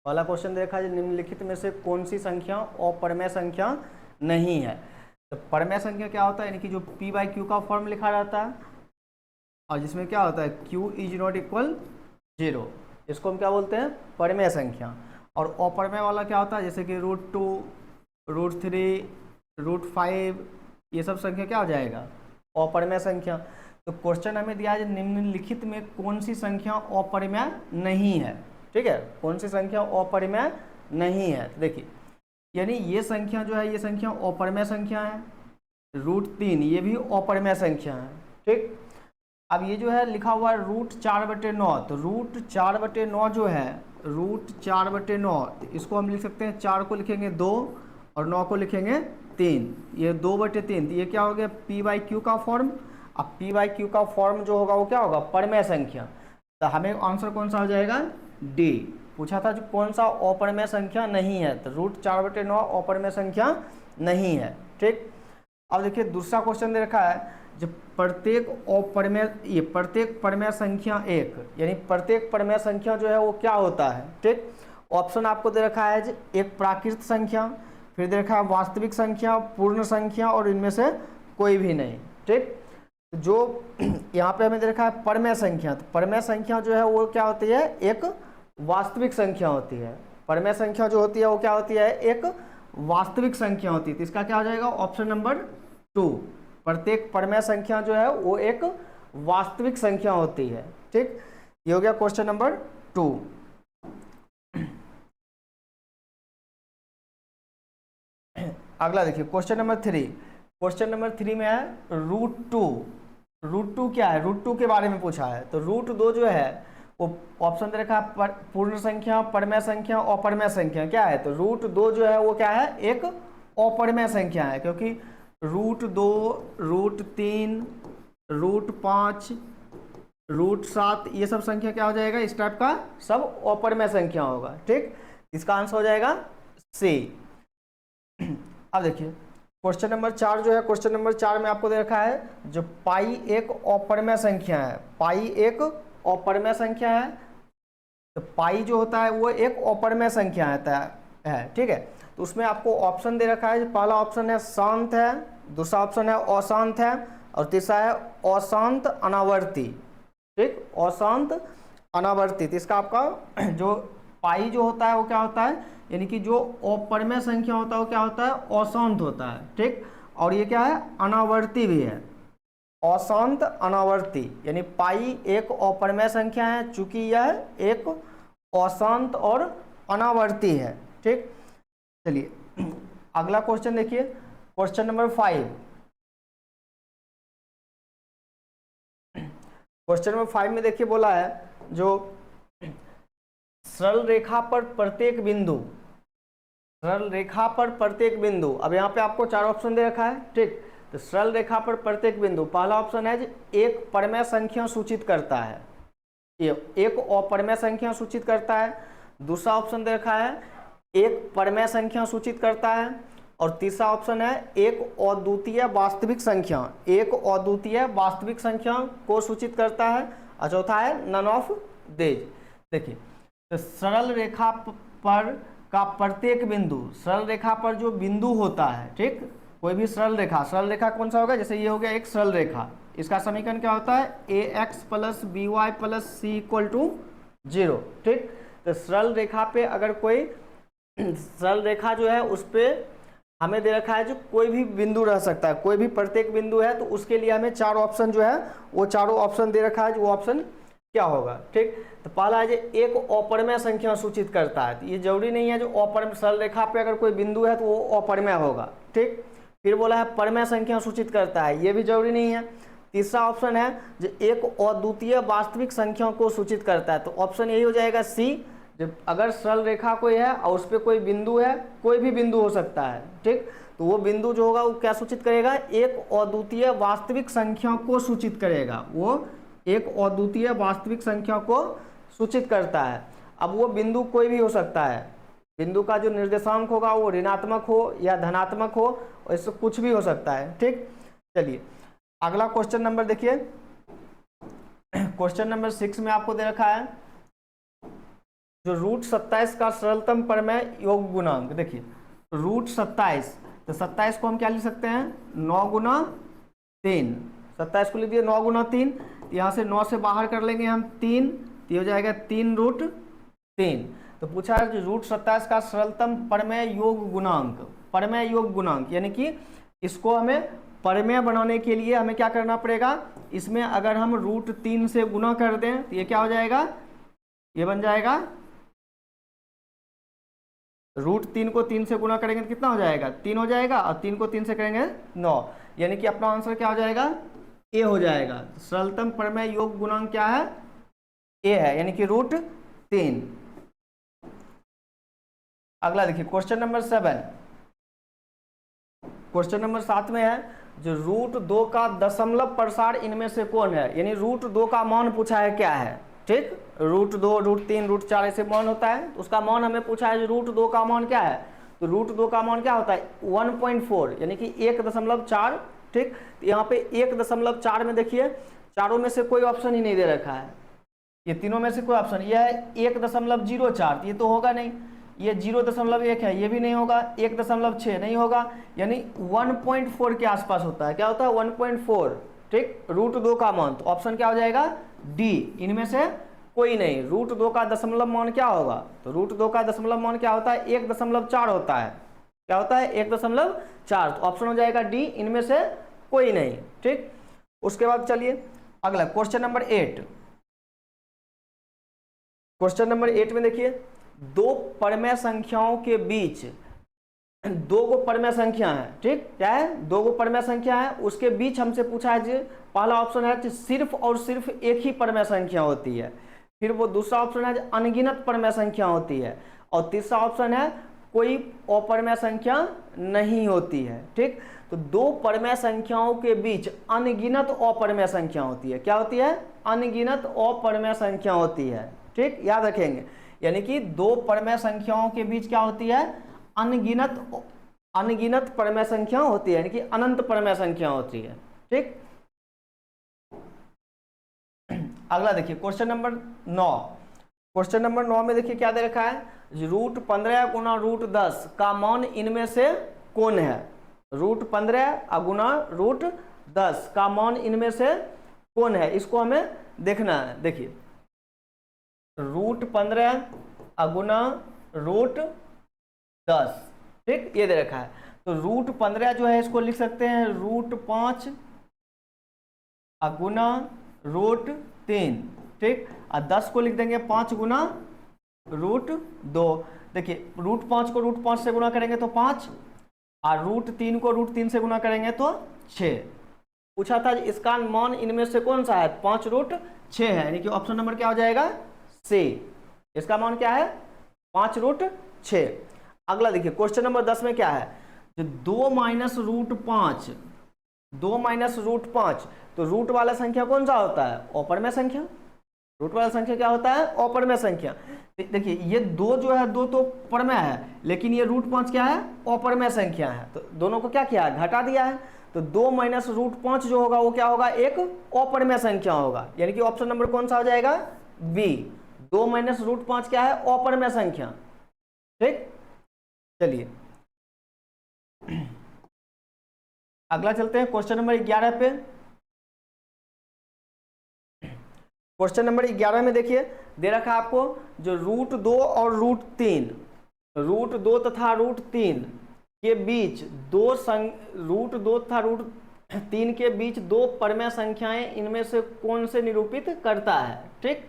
पहला क्वेश्चन देखा है, निम्नलिखित में से कौन सी संख्या अपरिमेय संख्या नहीं है। तो परिमेय संख्या क्या होता है, यानी कि जो p बाई क्यू का फॉर्म लिखा रहता है और जिसमें क्या होता है q इज नॉट इक्वल 0, इसको हम क्या बोलते हैं, परिमेय संख्या। और अपरिमेय वाला क्या होता है, जैसे कि √2, √3, √5, ये सब संख्या क्या हो जाएगा, अपरिमेय संख्या। तो क्वेश्चन हमें दिया है निम्नलिखित में कौन सी संख्या अपरिमेय नहीं है। ठीक है, कौन सी संख्या अपरिमेय नहीं है। देखिए, यानी ये संख्या जो है, ये संख्या अपरिमेय संख्या है। √3 ये भी अपरिमेय संख्या है। ठीक, अब ये जो है लिखा हुआ है √4/9, तो √4/9 जो है, √4/9 इसको हम लिख सकते हैं, 4 को लिखेंगे 2 और 9 को लिखेंगे 3, ये 2/3, ये क्या हो गया p बाई क्यू का फॉर्म। अब p बाई क्यू का फॉर्म जो होगा वो क्या होगा, परिमेय संख्या। तो हमें आंसर कौन सा हो जाएगा, डी। पूछा था जो कौन सा अपरिमेय संख्या नहीं है, तो √4/9 अपरिमेय संख्या नहीं है। ठीक, अब देखिए दूसरा क्वेश्चन दे रखा है, जब प्रत्येक अपरिमेय, ये प्रत्येक परिमेय संख्या एक, यानी प्रत्येक परिमेय संख्या जो है वो क्या होता है। ठीक, ऑप्शन आपको दे रखा है एक प्राकृत संख्या, फिर दे रखा है वास्तविक संख्या, पूर्ण संख्या और इनमें से कोई भी नहीं। ठीक, जो यहाँ पे हमें दे रखा है परिमेय संख्या, तो परिमेय संख्या जो है वो क्या होती है, एक वास्तविक संख्या होती है। परिमेय संख्या जो होती है वो क्या होती है, एक वास्तविक संख्या होती है। तो इसका क्या हो जाएगा, ऑप्शन नंबर 2, प्रत्येक परिमेय संख्या जो है वो एक वास्तविक संख्या होती है। ठीक, ये हो गया क्वेश्चन नंबर 2। अगला देखिए क्वेश्चन नंबर 3। क्वेश्चन नंबर 3 में है √2। √2 क्या है, √2 के बारे में पूछा है। तो √2 जो है वो ऑप्शन दे रखा है पूर्ण संख्या, परिमेय संख्या, अपरिमेय संख्या। क्या है, तो √2 जो है वो क्या है, एक अपरिमेय संख्या है, क्योंकि √2, √3, √5, √7 ये सब संख्या क्या हो जाएगा, इस टाइप का सब अपरिमेय संख्या होगा। ठीक, इसका आंसर हो जाएगा सी। अब देखिए क्वेश्चन नंबर 4 जो है, क्वेश्चन नंबर 4 में आपको दे रखा है जो पाई एक अपरिमेय संख्या है। पाई एक अपरिमेय संख्या है, तो पाई जो होता है वो एक अपरिमेय संख्या है। ठीक है, तो उसमें आपको ऑप्शन दे रखा है, पहला ऑप्शन है शांत है, दूसरा ऑप्शन है अशांत है और तीसरा है अशांत अनावर्ती। ठीक, अशांत अनावर्ती। तो इसका आपका जो पाई जो होता है वो क्या होता है, यानी कि जो अपरिमेय संख्या होता है वो क्या होता है, अशांत होता है। ठीक, और ये क्या है, अनावर्ती भी है, अशांत अनावर्ती। यानी पाई एक अपरिमेय संख्या है, चूंकि यह एक अशांत और अनावर्ती है। ठीक, चलिए अगला क्वेश्चन देखिए, क्वेश्चन नंबर 5। क्वेश्चन नंबर 5 में देखिए बोला है जो सरल रेखा पर प्रत्येक बिंदु, सरल रेखा पर प्रत्येक बिंदु, अब यहाँ पे आपको 4 ऑप्शन दे रखा है। ठीक, तो सरल रेखा पर प्रत्येक बिंदु, पहला ऑप्शन है एक परिमेय संख्या सूचित करता है, ये एक अपरिमेय संख्या सूचित करता है। दूसरा ऑप्शन दे रखा है एक परिमेय संख्या सूचित करता है और तीसरा ऑप्शन है एक अद्वितीय वास्तविक संख्या, एक अद्वितीय वास्तविक संख्या को सूचित करता है और चौथा है नन ऑफ दीज। देखिए, तो सरल रेखा पर का प्रत्येक बिंदु, सरल रेखा पर जो बिंदु होता है, ठीक, कोई भी सरल रेखा, सरल रेखा कौन सा होगा, जैसे ये हो गया एक सरल रेखा, इसका समीकरण क्या होता है, ax + by + c = 0। ठीक, तो सरल रेखा पे अगर कोई सरल रेखा जो है उस पर हमें दे रखा है जो कोई भी बिंदु रह सकता है, कोई भी प्रत्येक बिंदु है, तो उसके लिए हमें 4 ऑप्शन जो है वो चारों ऑप्शन दे रखा है, जो ऑप्शन क्या होगा। ठीक, तो पहला है जो एक अपरिमेय संख्या सूचित करता है, तो ये जरूरी नहीं है जो अपरिमेय, सरल रेखा पे अगर कोई बिंदु है तो वो अपरिमेय होगा। ठीक, फिर बोला है परिमेय संख्या सूचित करता है, ये भी जरूरी नहीं है। तीसरा ऑप्शन है जो एक अद्वितीय वास्तविक संख्या को सूचित करता है, तो ऑप्शन यही हो जाएगा सी। जब अगर सरल रेखा कोई है और उस पर कोई बिंदु है, कोई भी बिंदु हो सकता है, ठीक, तो वो बिंदु जो होगा वो क्या सूचित करेगा, एक अद्वितीय वास्तविक संख्या को सूचित करेगा, वो एक अद्वितीय वास्तविक संख्या को सूचित करता है। अब वो बिंदु कोई भी हो सकता है, बिंदु का जो निर्देशांक होगा वो ऋणात्मक हो या धनात्मक हो, इससे कुछ भी हो सकता है। ठीक, चलिए अगला क्वेश्चन नंबर देखिए, क्वेश्चन नंबर 6 में आपको दे रखा है जो रूट 27 का सरलतम परमेय योग गुणांक, देखिए रूट 27, तो 27 को हम क्या लिख सकते हैं 9 गुना 3, 27 को लिख दिए 9 गुना 3, यहाँ से 9 से बाहर कर लेंगे हम 3, तो ये हो जाएगा 3 रूट 3। तो पूछा है रूट 27 का सरलतम परमेय योग गुणांक, परमेय योग गुणांक यानी कि इसको हमें परमेय बनाने के लिए हमें क्या करना पड़ेगा, इसमें अगर हम रूट 3 से गुना कर दें तो ये क्या हो जाएगा, ये बन जाएगा रूट 3 को 3 से गुना करेंगे तो कितना हो जाएगा 3 हो जाएगा, और 3 को 3 से करेंगे 9, यानी कि अपना आंसर क्या हो जाएगा ए हो जाएगा। सरलतम परमेय योग गुणांक क्या है, ए है, यानी कि रूट 3। अगला देखिए क्वेश्चन नंबर 7, क्वेश्चन नंबर 7 में है जो रूट 2 का दशमलव प्रसार इनमें से कौन है, यानी रूट 2 का मान पूछा है क्या है, ठीक, रूट 2 रूट 3 रूट 4 ऐसे मान होता है, तो उसका मान हमें पूछा है रूट 2 का मान क्या है, तो रूट 2 का मान क्या होता है 1.4 यानी कि 1.4, ठीक। तो यहाँ पे 1.4 में देखिए चारों में से कोई ऑप्शन ही नहीं दे रखा है, ये तीनों में से कोई ऑप्शन, यह है 1.04, ये तो होगा नहीं, ये 0.1 है, ये भी नहीं होगा, 1.6 नहीं होगा, यानी 1.4 के आसपास होता है, क्या होता है 1.4, ठीक, रूट 2 का मान, तो ऑप्शन क्या हो जाएगा डी, इनमें से कोई नहीं। रूट 2 का दशमलव मान क्या होगा, तो रूट 2 का दशमलव मान क्या होता है 1.4 होता है, क्या होता है 1.4, तो ऑप्शन हो जाएगा डी, इनमें से कोई नहीं, ठीक। उसके बाद चलिए अगला क्वेश्चन नंबर 8, क्वेश्चन नंबर 8 में देखिए दो परमेय संख्याओं के बीच, दो गो परमेय संख्या है, ठीक, क्या है दो गो परमेय संख्या है, उसके बीच हमसे पूछा है जी, पहला ऑप्शन है सिर्फ और सिर्फ एक ही परमेय संख्या होती है, फिर वो दूसरा ऑप्शन है अनगिनत परमेय संख्या होती है, और तीसरा ऑप्शन है कोई अपरमेय संख्या नहीं होती है, ठीक। तो दो परमेय संख्याओं के बीच अनगिनत अपरमेय संख्या होती है, क्या होती है अनगिनत अपरमेय संख्या होती है, ठीक, याद रखेंगे, यानी कि दो परमेय संख्याओं के बीच क्या होती है अनगिनत परमेय संख्या होती है, यानी कि अनंत परमेय संख्या होती है, ठीक। अगला देखिए क्वेश्चन नंबर 9, क्वेश्चन नंबर 9 में देखिए क्या दे रखा है रूट 15 गुना रूट 10 का मान इनमें से कौन है, रूट 15 गुना रूट 10 का मान इनमें से कौन है, इसको हमें देखना है। देखिए रूट 15 गुना रूट 10, ठीक, ये दे रखा है, तो रूट 15 जो है इसको लिख सकते हैं रूट 5 गुना रूट 3, ठीक, और 10 को लिख देंगे 5 गुना रूट 2। देखिए रूट 5 को रूट 5 से गुना करेंगे तो 5, और रूट 3 को रूट 3 से गुना करेंगे तो 6। पूछा था इसका मान इनमें से कौन सा है, 5 रूट 6 है, यानी कि ऑप्शन नंबर क्या हो जाएगा सी, इसका मान क्या है 5 रूट 6। अगला देखिए क्वेश्चन नंबर 10 में क्या है, जो 2 माइनस रूट 5, 2 माइनस रूट 5, तो रूट वाला संख्या कौन सा होता है अपरमेय संख्या, रूट वाला संख्या क्या होता है अपरमेय संख्या। देखिए ये 2 जो है 2 तो परमेय है, लेकिन ये रूट 5 क्या है अपरमेय संख्या है, तो दोनों को क्या किया है घटा दिया है, तो 2 माइनस रूट 5 जो होगा वो क्या होगा एक अपरमेय संख्या होगा, यानी कि ऑप्शन नंबर कौन सा हो जाएगा बी, 2 माइनस रूट 5 क्या है अपरमेय संख्या, ठीक। चलिए अगला चलते हैं क्वेश्चन नंबर 11 पे। क्वेश्चन नंबर 11 में देखिए दे रखा है आपको जो रूट 2 और रूट 3, रूट 2 तथा रूट 3 के बीच रूट 2 तथा रूट 3 के बीच दो परमेय संख्याएं इनमें से कौन से निरूपित करता है, ठीक।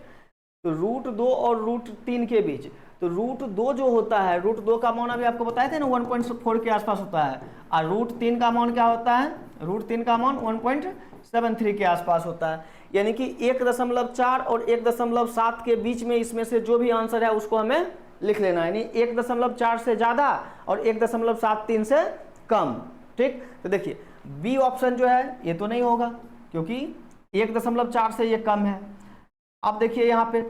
तो रूट 2 और रूट 3 के बीच, तो रूट 2 जो होता है, रूट 2 का मान अभी आपको बताए थे ना 1.4 के आसपास होता है, और रूट 3 का मान क्या होता है, रूट 3 का मान 1.73 के आसपास होता है, यानी कि 1.4 और 1.7 के बीच में इसमें से जो भी आंसर है उसको हमें लिख लेना है, यानी 1.4 से ज़्यादा और 1.73 से कम, ठीक। तो देखिए बी ऑप्शन जो है ये तो नहीं होगा क्योंकि 1.4 से ये कम है। अब देखिए यहाँ पे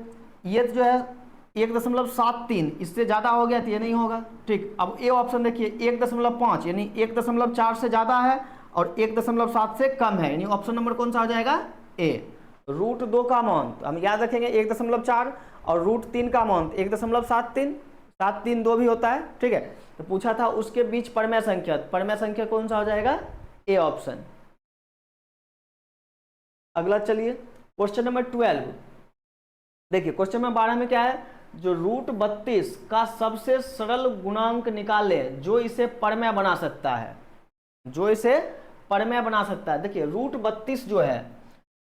ये जो है 1.73 इससे ज़्यादा हो गया तो ये नहीं होगा, ठीक। अब ए ऑप्शन देखिए 1.5 यानी 1.4 से ज़्यादा है और 1.7 से कम है, यानी ऑप्शन नंबर कौन सा हो जाएगा ए। रूट 2 का मान हम याद रखेंगे 1.4 और रूट 3 का मान 1.73, 732 भी होता है, ठीक है। तो पूछा था उसके बीच परमेय संख्या, परमेय संख्या कौन सा हो जाएगा, ए ऑप्शन। अगला चलिए क्वेश्चन नंबर 12, देखिए क्वेश्चन नंबर 12 में क्या है, जो रूट 32 का सबसे सरल गुणांक निकाले जो इसे परमेय बना सकता है, जो इसे परमेय बना सकता है। देखिए रूट 32 जो है,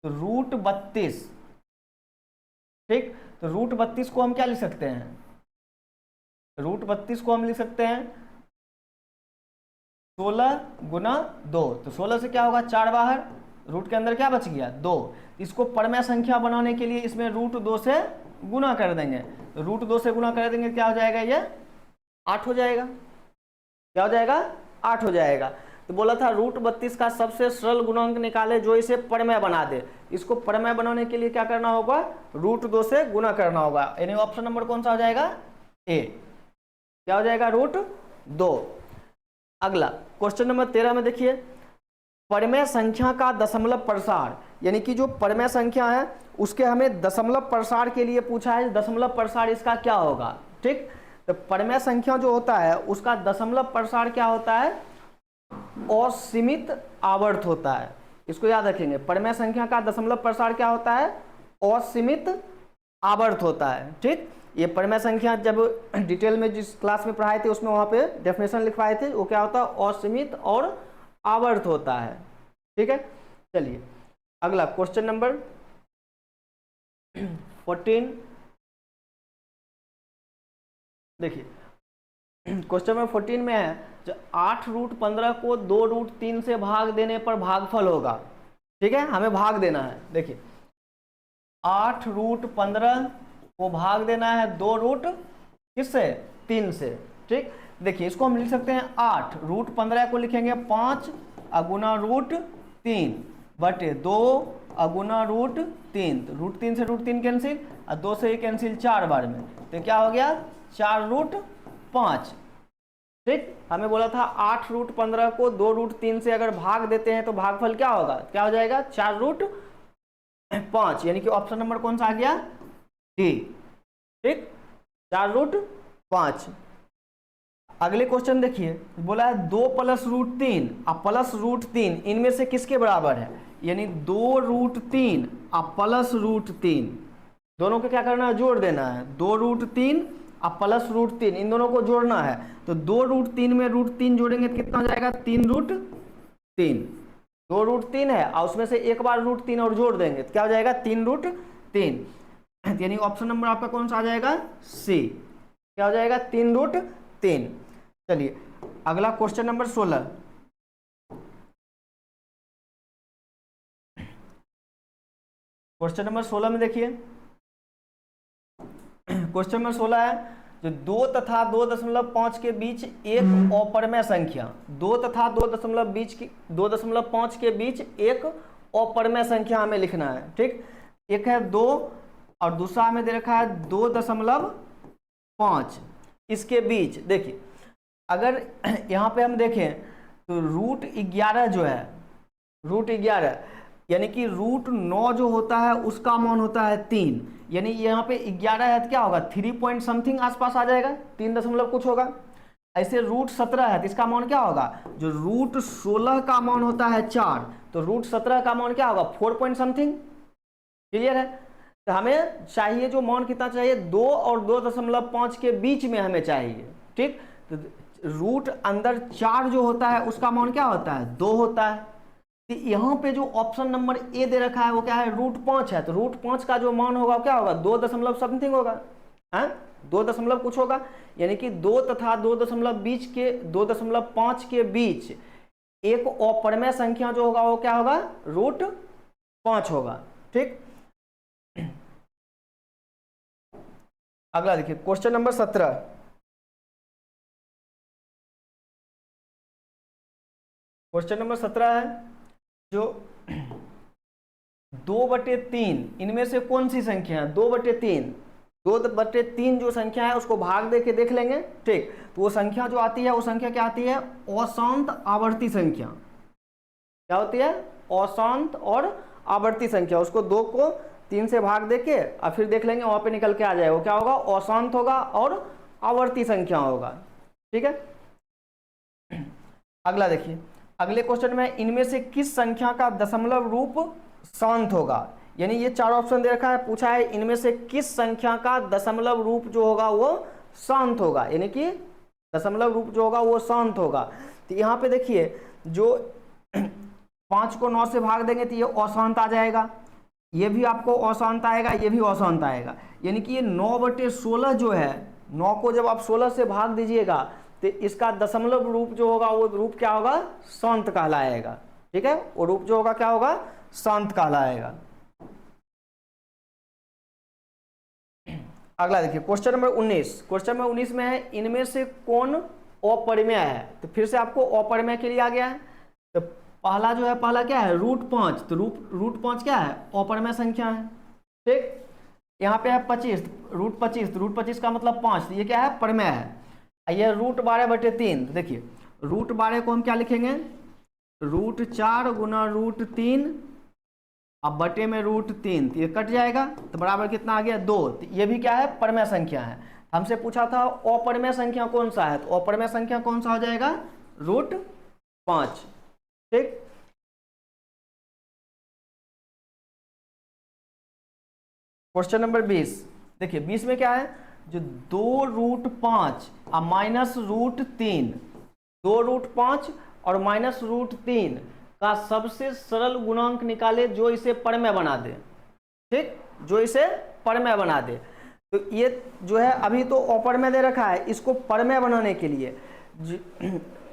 तो रूट 32, ठीक, तो रूट 32 को हम क्या लिख सकते हैं, रूट 32 को हम लिख सकते हैं 16 गुना 2, तो 16 से क्या होगा 4 बाहर, रूट के अंदर क्या बच गया 2। इसको परमेय संख्या बनाने के लिए इसमें रूट 2 से गुना कर देंगे, तो रूट 2 से गुना कर देंगे क्या हो जाएगा, ये 8 हो जाएगा, क्या हो जाएगा 8 हो जाएगा। तो बोला था रूट 32 का सबसे सरल गुणांक निकाले जो इसे परमेय बना दे। इसको परमेय बनाने के लिए क्या करना होगा, रूट 2 से गुना करना होगा, यानी ऑप्शन नंबर कौन सा हो जाएगा, ए, क्या हो जाएगा रूट 2। अगला क्वेश्चन नंबर 13 में देखिए, परमेय संख्या का दशमलव प्रसार, यानी कि जो परमेय संख्या है उसके हमें दशमलव प्रसार के लिए पूछा है, दशमलव प्रसार इसका क्या होगा, ठीक। तो परमेय संख्या जो होता है उसका दशमलव प्रसार क्या होता है, असीमित आवर्त होता है, इसको याद रखेंगे। परमेय संख्या का दशमलव प्रसार क्या होता है, असीमित आवर्त होता है, ठीक। ये परमेय संख्या जब डिटेल में जिस क्लास में पढ़ाए थे उसमें वहां पे डेफिनेशन लिखवाए थे, वो क्या होता है, असीमित और आवर्त होता है, ठीक है। चलिए अगला क्वेश्चन नंबर 14, देखिए क्वेश्चन नंबर 14 में है, जो 8 रूट 15 को 2 रूट 3 से भाग देने पर भागफल होगा, ठीक है, हमें भाग देना है। देखिए 8 रूट 15 को भाग देना है 2 रूट किससे, 3 से, ठीक। देखिए इसको हम लिख सकते हैं 8 रूट 15 को लिखेंगे 5 अगुना रूट 3 बटे 2 अगुना रूट 3, तो रूट 3 से रूट 3 कैंसिल और 2 से ही कैंसिल 4 बार में, तो क्या हो गया 4 रूट 5, ठीक। हमें बोला था 8 रूट 15 को 2 रूट 3 से अगर भाग देते हैं तो भागफल क्या होगा, क्या हो जाएगा 4 रूट 5, यानी कि ऑप्शन नंबर कौन सा आ गया, डी, ठीक, 4 रूट 5। अगले क्वेश्चन देखिए, बोला है 2 प्लस रूट 3 और प्लस रूट 3 इनमें से किसके बराबर है, यानी 2 रूट 3 और प्लस रूट 3 दोनों को क्या करना है, जोड़ देना है। 2 रूट 3 और प्लस रूट 3 इन दोनों को जोड़ना है, तो 2 रूट 3 में रूट 3 जोड़ेंगे तो कितना हो जाएगा 3 रूट 3, 2 रूट 3 है और उसमें से एक बार रूट 3 और जोड़ देंगे तो क्या हो जाएगा 3 रूट 3, यानी ऑप्शन नंबर आपका कौन सा आ जाएगा, सी, क्या हो जाएगा 3 रूट 3। चलिए अगला क्वेश्चन नंबर 16, क्वेश्चन नंबर 16 में देखिए, क्वेश्चन नंबर 16 है, जो 2 तथा 2.5 के बीच एक अपरमेय संख्या, 2 तथा 2.5 के बीच एक अपरमेय संख्या हमें लिखना है, ठीक। एक है 2 और दूसरा हमें दे रखा है 2.5, इसके बीच देखिए अगर यहाँ पे हम देखें तो रूट 11 जो है, रूट 11 यानी कि रूट 9 जो होता है उसका मान होता है 3, यानी यहाँ पे 11 है तो क्या होगा 3 पॉइंट समथिंग आसपास आ जाएगा, 3 दशमलव कुछ होगा। ऐसे रूट 17 है तो इसका मान क्या होगा, जो रूट 16 का मान होता है 4, तो रूट 17 का मान क्या होगा 4 पॉइंट समथिंग, क्लियर है। तो हमें चाहिए जो मान कितना चाहिए, 2 और 2.5 के बीच में हमें चाहिए, ठीक। तो रूट अंदर 4 जो होता है उसका मान क्या होता है 2 होता है, तो यहाँ पे जो ऑप्शन नंबर ए दे रखा है वो क्या है रूट 5 है, तो रूट 5 का जो मान होगा क्या होगा 2 दशमलव समथिंग होगा, है 2 दशमलव कुछ होगा, यानी कि 2 तथा 2.5 के बीच एक अपरमेय संख्या जो होगा वो क्या होगा रूट 5 होगा, ठीक। अगला देखिए क्वेश्चन नंबर 17, क्वेश्चन नंबर 17 है, जो 2/3 इनमें से कौन सी संख्या है, 2/3 जो संख्या है उसको भाग दे के देख लेंगे, ठीक। तो वो संख्या जो आती है वो संख्या क्या आती है, अशांत आवर्ती संख्या, क्या होती है अशांत और आवर्ती संख्या, उसको 2 को 3 से भाग देके और फिर देख लेंगे वहाँ पे निकल के आ जाएगा, वो क्या होगा, अशांत होगा और आवर्ती संख्या होगा। ठीक है, अगला देखिए, अगले क्वेश्चन में इनमें से किस संख्या का दशमलव रूप शांत होगा, यानी ये 4 ऑप्शन दे रखा है, पूछा है इनमें से किस संख्या का दशमलव रूप जो होगा वो शांत होगा, यानी कि दशमलव रूप जो होगा वो शांत होगा। तो यहाँ पे देखिए जो 5 को 9 से भाग देंगे तो ये अशांत आ जाएगा, ये भी आपको अशांत आएगा, ये भी अशांत आएगा, यानी कि ये 9/16 जो है, 9 को जब आप 16 से भाग दीजिएगा तो इसका दशमलव रूप जो होगा वो रूप क्या होगा, शांत कहलाएगा। ठीक है, वो रूप जो होगा क्या होगा, शांत कहलाएगा। अगला देखिए क्वेश्चन नंबर 19, क्वेश्चन नंबर 19 में है इनमें से कौन अपरिमेय है, तो फिर से आपको अपरिमेय के लिए आ गया है। तो पहला जो है, पहला क्या है, √5, तो √5 क्या है, अपरिमेय संख्या है। ठीक, यहाँ पे है 25, √25, तो √25 का मतलब 5, तो ये क्या है, परिमेय है। ये √12/3, तो देखिए √12 को हम क्या लिखेंगे, √4 गुना √3 अब बटे में √3, तो ये कट जाएगा, तो बराबर कितना आ गया, 2। तो ये भी क्या है, परिमेय संख्या है। हमसे पूछा था अपरिमेय संख्या कौन सा है, तो अपरिमेय संख्या कौन सा हो जाएगा, √5। ठीक, क्वेश्चन नंबर 20 देखिए, 20 में क्या है, जो 2√5 और -√3, 2√5 और -√3 का सबसे सरल गुणांक निकाले जो इसे परमेय बना दे। ठीक, जो इसे परमेय बना दे। तो ये जो है अभी तो अपरमेय दे रखा है, इसको परमेय बनाने के लिए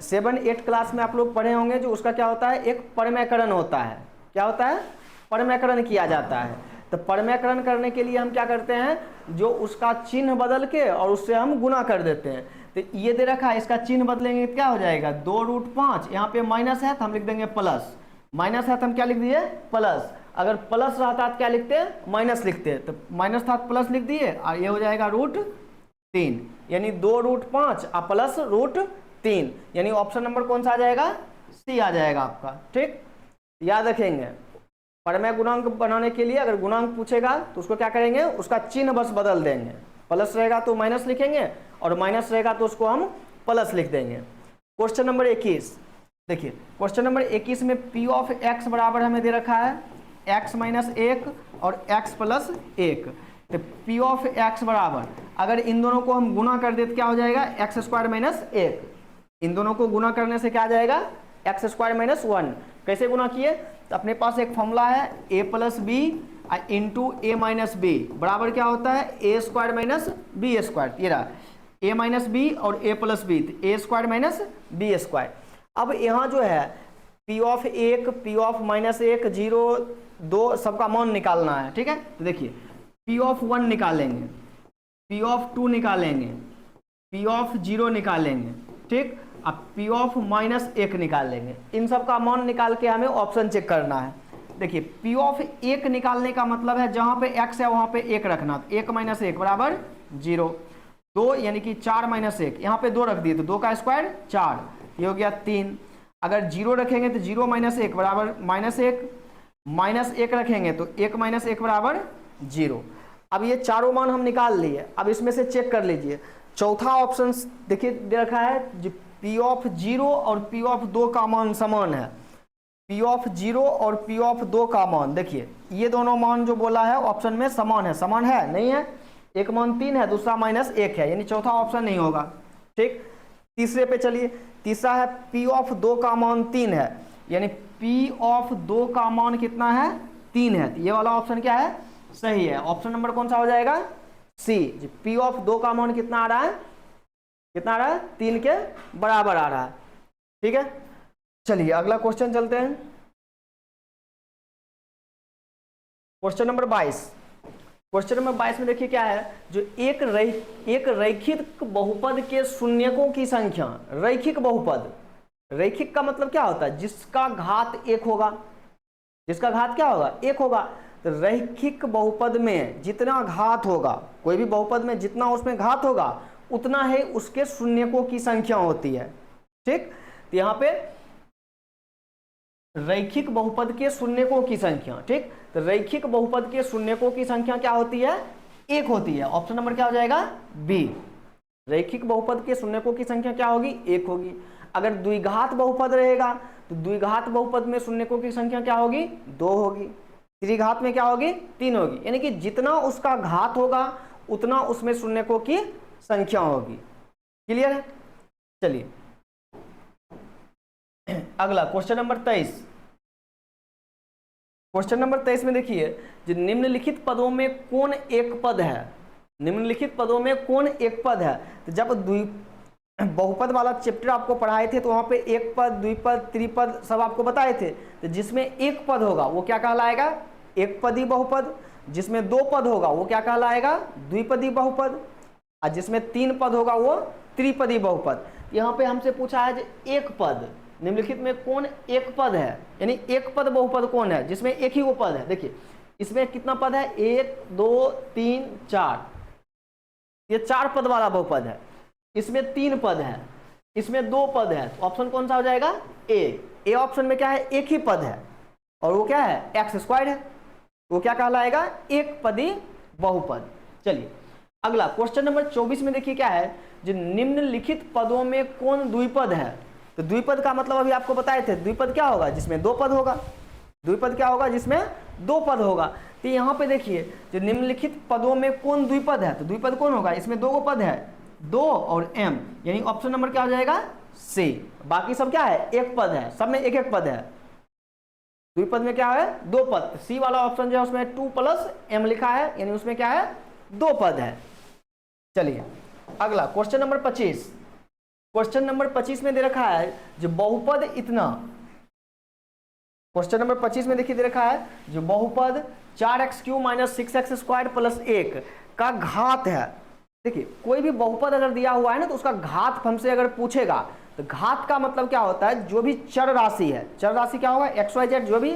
7-8 क्लास में आप लोग पढ़े होंगे, जो उसका क्या होता है, एक परमेयकरण होता है। क्या होता है, परमेयकरण किया जाता है। तो परमेयकरण करने के लिए हम क्या करते हैं, जो उसका चिन्ह बदल के और उससे हम गुना कर देते हैं। तो ये दे रखा है, इसका चिन्ह बदलेंगे तो क्या हो जाएगा, 2√5, यहाँ पे माइनस है तो हम लिख देंगे प्लस, माइनस है तो हम क्या लिख दिए, प्लस। अगर प्लस रहता तो क्या लिखते हैं, माइनस लिखते, तो माइनस था प्लस लिख दिए, और ये हो जाएगा √3, यानी 2√5 और प्लस √3, यानी ऑप्शन नंबर कौन सा आ जाएगा, सी आ जाएगा आपका। ठीक, याद रखेंगे, परमेय गुणांक बनाने के लिए अगर गुणांक पूछेगा तो उसको क्या करेंगे, उसका चिन्ह बस बदल देंगे, प्लस रहेगा तो माइनस लिखेंगे और माइनस रहेगा तो उसको हम प्लस लिख देंगे। क्वेश्चन नंबर 21 देखिए, क्वेश्चन नंबर 21 में p ऑफ x बराबर हमें दे रखा है x - 1 और x + 1। तो p ऑफ x बराबर, अगर इन दोनों को हम गुना कर दे तो क्या हो जाएगा, x² - 1। इन दोनों को गुना करने से क्या आ जाएगा, x² - 1। कैसे गुना किए, तो अपने पास एक फॉर्मूला है a + b into a - b बराबर क्या होता है, a² - b²। ये रहा a - b और a + b, a² - b²। अब यहाँ जो है p ऑफ 1, p ऑफ -1, 0, 2 सबका मान निकालना है। ठीक है, तो देखिए p ऑफ 1 निकालेंगे, p ऑफ 2 निकालेंगे, p ऑफ 0 निकालेंगे। ठीक, अब p ऑफ -1 निकालेंगे। इन सब का मान निकाल के हमें ऑप्शन चेक करना है। देखिए p ऑफ 1 निकालने का मतलब है जहाँ पे x है वहाँ पे 1 रखना, तो 1 - 1 बराबर 0। 2 यानी कि 4 - 1, यहाँ पे 2 रख दिए तो 2 का स्क्वायर 4, ये हो गया 3। अगर 0 रखेंगे तो 0 - 1 बराबर -1, -1 रखेंगे तो 1 - 1 बराबर 0। अब ये चारों मान हम निकाल लिए। अब इसमें से चेक कर लीजिए, चौथा ऑप्शन देखिए दे रखा है जो p ऑफ 0 और p ऑफ 2 का मान समान है। p ऑफ 0 और p ऑफ 2 का मान, देखिए ये दोनों मान जो बोला है ऑप्शन में समान है, समान है नहीं है, एक मान 3 है, दूसरा -1 है, यानी चौथा ऑप्शन नहीं होगा। ठीक, तीसरे पे चलिए, तीसरा है p ऑफ 2 का मान 3 है, यानी p ऑफ 2 का मान कितना है, 3 है, तो ये वाला ऑप्शन क्या है, सही है। ऑप्शन नंबर कौन सा हो जाएगा, सी। p ऑफ 2 का मान कितना आ रहा है, कितना आ रहा है, 3 के बराबर आ रहा है। ठीक है, चलिए अगला क्वेश्चन चलते हैं। क्वेश्चन नंबर 22, क्वेश्चन नंबर 22 में देखिए क्या है, जो एक रैखिक बहुपद के शून्यकों की संख्या, रैखिक बहुपद, रैखिक का मतलब क्या होता है, जिसका घात 1 होगा, जिसका घात क्या होगा, 1 होगा। तो रैखिक बहुपद में जितना घात होगा, कोई भी बहुपद में जितना उसमें घात होगा उतना ही उसके शून्यकों की संख्या होती है। ठीक, तो यहाँ पे रैखिक बहुपद के शून्यकों की संख्या, ठीक। तो रैखिक बहुपद के शून्यकों की संख्या क्या होती है? एक होती है। ऑप्शन नंबर क्या हो जाएगा? बी। रैखिक बहुपद के शून्यकों की संख्या क्या होगी? एक होगी। अगर द्विघात बहुपद रहेगा तो द्विघात बहुपद में शून्यकों की संख्या क्या होगी? दो होगी। त्रिघात में क्या होगी? तीन होगी। यानी कि जितना उसका घात होगा उतना उसमें शून्यकों की संख्या होगी। क्लियर है? चलिए अगला क्वेश्चन नंबर 23। क्वेश्चन नंबर 23 में देखिए, जो निम्नलिखित पदों में कौन एक पद है? निम्नलिखित पदों में कौन एक पद है? तो जब बहुपद वाला चैप्टर आपको पढ़ाए थे तो वहां पे एक पद, द्विपद, त्रिपद सब आपको बताए थे। तो जिसमें एक पद होगा वो क्या कहलाएगा? एक पदी बहुपद। जिसमें दो पद होगा वो क्या कहलाएगा? द्विपदी बहुपद। और जिसमें तीन पद होगा वो त्रिपदी बहुपद। यहाँ पे हमसे पूछा है कि एक पद, निम्नलिखित में कौन एक पद है, यानी एक पद बहुपद कौन है जिसमें एक ही वो पद है। देखिए इसमें कितना पद है? 1 2 3 4, ये चार पद वाला बहुपद है। इसमें तीन पद है, इसमें दो पद है। तो ऑप्शन कौन सा हो जाएगा? ए ऑप्शन में क्या है? एक ही पद है और वो क्या है? एक्स स्क्वायर्ड है। वो क्या कहलाएगा? एक पदी बहुपद। चलिए अगला क्वेश्चन नंबर 24 में देखिए क्या है, जो निम्नलिखित पदों में कौन द्विपद है? तो द्विपद का मतलब अभी आपको बताए थे, द्विपद क्या होगा? जिसमें दो पद होगा। द्विपद क्या होगा? जिसमें दो पद होगा। तो यहाँ पे देखिए जो निम्नलिखित पदों में कौन द्विपद है, तो द्विपद कौन होगा? इसमें दो पद है, दो और एम, यानी ऑप्शन नंबर क्या हो जाएगा? सी। बाकी सब क्या है? एक पद है, सब में एक एक पद है। द्विपद में क्या है? दो पद। सी वाला ऑप्शन जो है उसमें 2 प्लस एम लिखा है, यानी उसमें क्या है? दो पद है। चलिए अगला क्वेश्चन नंबर 25। क्वेश्चन नंबर 25 में दे रखा है जो बहुपद इतना, क्वेश्चन नंबर 25 में देखिए दे रखा है जो बहुपद 4x³ - 6x² + 1 का घात है। देखिए कोई भी बहुपद अगर दिया हुआ है ना तो उसका घात हमसे अगर पूछेगा तो घात का मतलब क्या होता है? जो भी चर राशि है, चर राशि क्या होगा? XYZ जो भी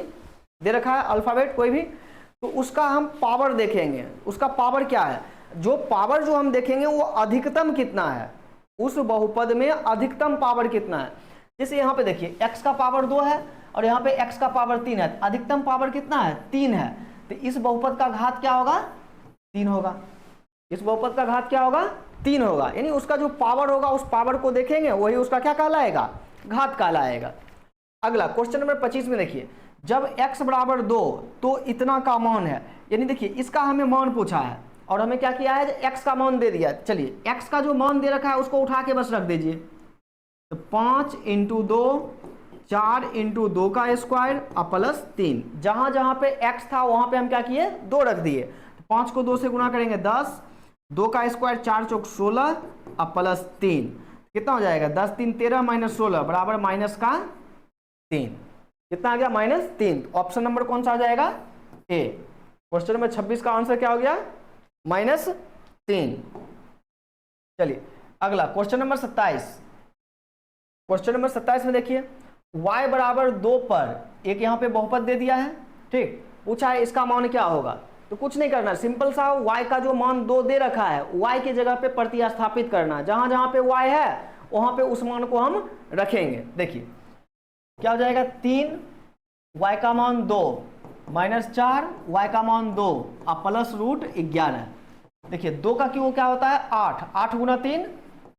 दे रखा है अल्फाबेट कोई भी, तो उसका हम पावर देखेंगे। उसका पावर क्या है? जो पावर जो हम देखेंगे वो अधिकतम कितना है, उस बहुपद में अधिकतम पावर कितना है। जैसे यहाँ पे देखिए x का पावर 2 है और यहाँ पे x का पावर 3 है, अधिकतम पावर कितना है? 3 है। तो इस बहुपद का घात क्या होगा? 3 होगा। इस बहुपद का घात क्या होगा? 3 होगा। यानी उसका जो पावर होगा उस पावर को देखेंगे, वही उसका क्या कहलाएगा? घात कहलाएगा। अगला क्वेश्चन नंबर 25 में देखिए, जब x बराबर 2 तो इतना का मान है। यानी देखिए इसका हमें मान पूछा है और हमें क्या किया है? x का मान दे दिया। चलिए x का जो मान दे रखा है उसको उठा के बस रख दीजिए। तो 5 × 2 4 × 2 का स्क्वायर प्लस 3, जहां जहां पे x था वहां पे हम क्या किए? 2 रख दिए। तो 5 को 2 से गुणा करेंगे 10, 2 का स्क्वायर 4 चौक 16 प्लस 3, कितना हो जाएगा? 10 3 13 - 16 बराबर -3। कितना आ गया? -3। ऑप्शन नंबर कौन सा आ जाएगा? ए। क्वेश्चन नंबर 26 का आंसर क्या हो गया? -3। चलिए अगला क्वेश्चन नंबर 27। क्वेश्चन नंबर 27 में देखिए y बराबर 2 पर एक यहाँ पे बहुपद दे दिया है, ठीक। पूछा है इसका मान क्या होगा। तो कुछ नहीं करना, सिंपल सा y का जो मान 2 दे रखा है y की जगह पे प्रतिस्थापित करना। जहां जहां पे y है वहां पे उस मान को हम रखेंगे। देखिए क्या हो जाएगा? 3, y का मान 2 -4, y का मान 2 प्लस √11। देखिए 2 का क्यू क्या होता है? 8, 8 × 3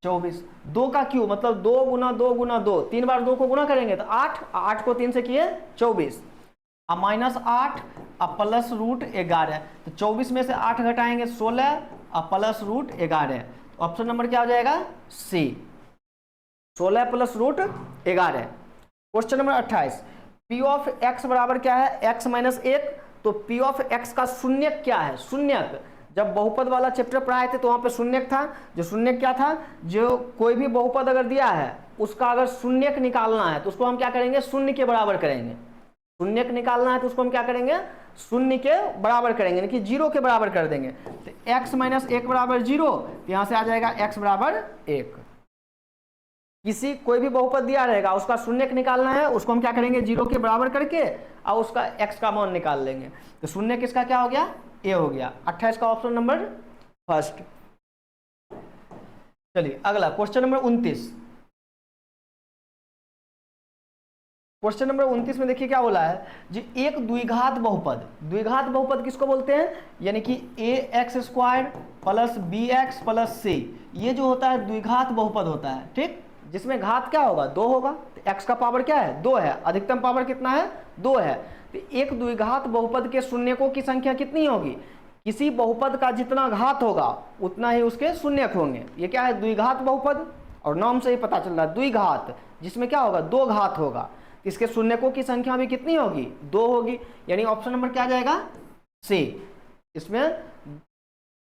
24। 2 का क्यू मतलब 2 × 2 × 2, 3 बार 2 को गुना करेंगे तो 8, 8 को 3 से किए 24, -8 प्लस √11। तो 24 में से 8 घटाएंगे 16 प्लस √11। ऑप्शन नंबर क्या हो जाएगा? सी, 16 plus √11। Question number 28। P of x बराबर क्या है? x - 1। तो P ऑफ x का शून्यक क्या है? शून्यक जब बहुपद वाला चैप्टर पढ़ाए थे तो वहां पे शून्यक था। जो शून्यक क्या था? जो कोई भी बहुपद अगर दिया है उसका अगर शून्यक निकालना है तो उसको हम क्या करेंगे? शून्य के बराबर करेंगे। शून्यक निकालना है तो उसको हम क्या करेंगे? शून्य के बराबर करेंगे, यानी कि 0 के बराबर कर देंगे। तो x - 1 बराबर 0, तो यहां से आ जाएगा x बराबर 1। किसी कोई भी बहुपद दिया रहेगा उसका शून्यक निकालना है, उसको हम क्या करेंगे? 0 के बराबर करके और उसका x का मान निकाल लेंगे। तो शून्य किसका क्या हो गया? ए हो गया। 28 का ऑप्शन नंबर फर्स्ट। चलिए अगला क्वेश्चन नंबर 29। क्वेश्चन नंबर 29 में देखिए क्या बोला है जी, एक द्विघात बहुपद। द्विघात बहुपद किसको बोलते हैं, यानी कि ax² plus bx plus c, ये जो होता है द्विघात बहुपद होता है, ठीक, जिसमें घात क्या होगा, 2 होगा। तो x का पावर क्या है, 2 है, अधिकतम पावर कितना है, 2 है। तो एक द्विघात बहुपद के शून्यकों की संख्या कितनी होगी, किसी बहुपद का जितना घात होगा उतना ही उसके शून्यक होंगे। ये क्या है, द्विघात बहुपद, और नाम से ही पता चल रहा है द्विघात, जिसमें क्या होगा, 2 घात होगा। इसके शून्यकों की संख्या भी कितनी होगी, 2 होगी। यानी ऑप्शन नंबर क्या जाएगा, सी। इसमें